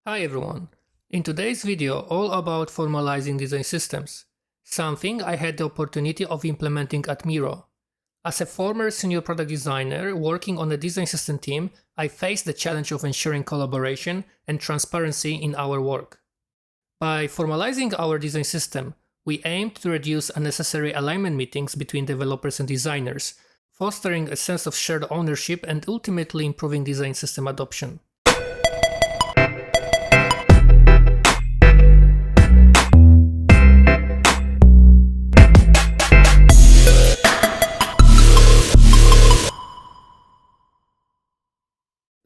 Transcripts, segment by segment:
Hi everyone! In today's video, all about formalizing design systems, something I had the opportunity of implementing at Miro. As a former senior product designer working on the design system team, I faced the challenge of ensuring collaboration and transparency in our work. By formalizing our design system, we aimed to reduce unnecessary alignment meetings between developers and designers, fostering a sense of shared ownership and ultimately improving design system adoption.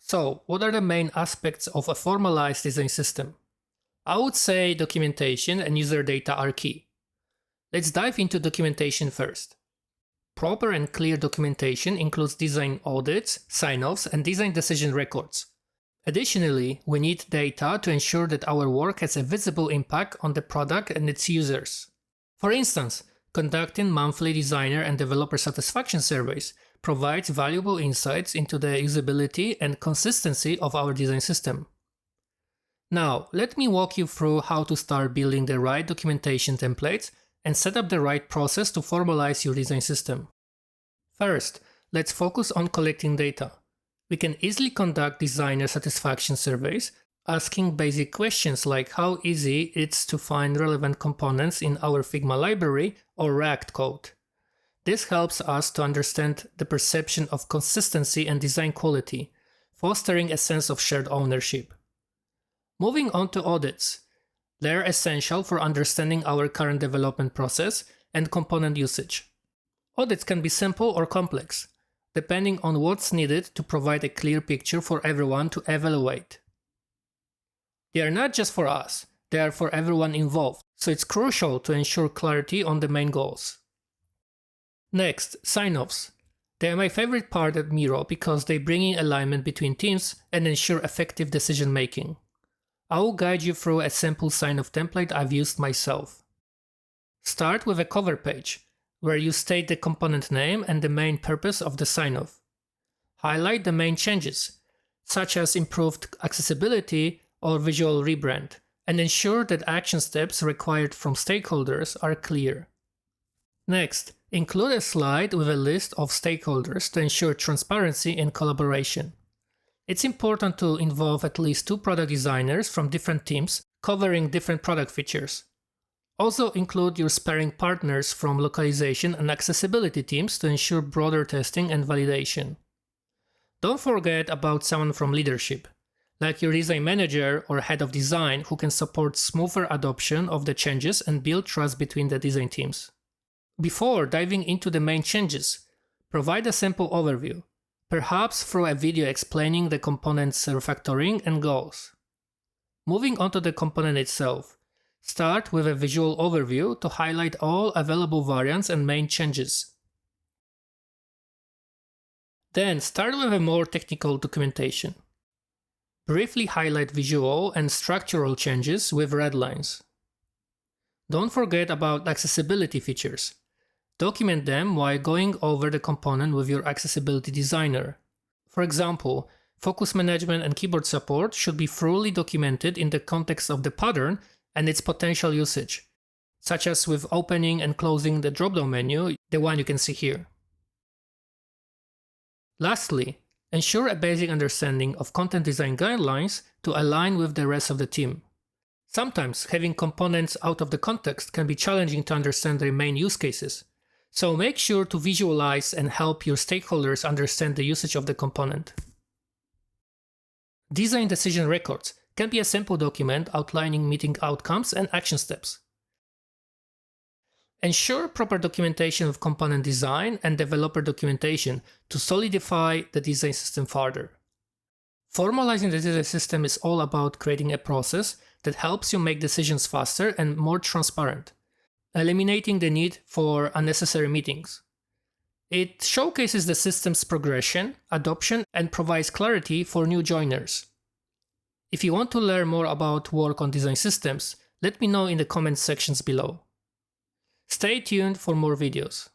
So, what are the main aspects of a formalized design system? I would say documentation and user data are key. Let's dive into documentation first. Proper and clear documentation includes design audits, sign-offs, and design decision records. Additionally, we need data to ensure that our work has a visible impact on the product and its users. For instance, conducting monthly designer and developer satisfaction surveys provides valuable insights into the usability and consistency of our design system. Now, let me walk you through how to start building the right documentation templates and set up the right process to formalize your design system. First, let's focus on collecting data. We can easily conduct designer satisfaction surveys, asking basic questions like how easy it's to find relevant components in our Figma library or React code. This helps us to understand the perception of consistency and design quality, fostering a sense of shared ownership. Moving on to audits. They're essential for understanding our current development process and component usage. Audits can be simple or complex, depending on what's needed to provide a clear picture for everyone to evaluate. They are not just for us, they are for everyone involved, so it's crucial to ensure clarity on the main goals. Next, sign-offs. They are my favorite part at Miro because they bring in alignment between teams and ensure effective decision-making. I will guide you through a simple sign-off template I've used myself. Start with a cover page, where you state the component name and the main purpose of the sign-off. Highlight the main changes, such as improved accessibility or visual rebrand, and ensure that action steps required from stakeholders are clear. Next, include a slide with a list of stakeholders to ensure transparency and collaboration. It's important to involve at least 2 product designers from different teams covering different product features. Also include your sparring partners from localization and accessibility teams to ensure broader testing and validation. Don't forget about someone from leadership, like your design manager or head of design, who can support smoother adoption of the changes and build trust between the design teams. Before diving into the main changes, provide a simple overview, perhaps through a video explaining the component's refactoring and goals. Moving on to the component itself, start with a visual overview to highlight all available variants and main changes. Then start with a more technical documentation. Briefly highlight visual and structural changes with red lines. Don't forget about accessibility features. Document them while going over the component with your accessibility designer. For example, focus management and keyboard support should be thoroughly documented in the context of the pattern and its potential usage, such as with opening and closing the drop-down menu, the one you can see here. Lastly, ensure a basic understanding of content design guidelines to align with the rest of the team. Sometimes having components out of the context can be challenging to understand their main use cases, so make sure to visualize and help your stakeholders understand the usage of the component. Design decision records can be a simple document outlining meeting outcomes and action steps. Ensure proper documentation of component design and developer documentation to solidify the design system further. Formalizing the design system is all about creating a process that helps you make decisions faster and more transparent, eliminating the need for unnecessary meetings. It showcases the system's progression, adoption, and provides clarity for new joiners. If you want to learn more about work on design systems, let me know in the comments sections below. Stay tuned for more videos.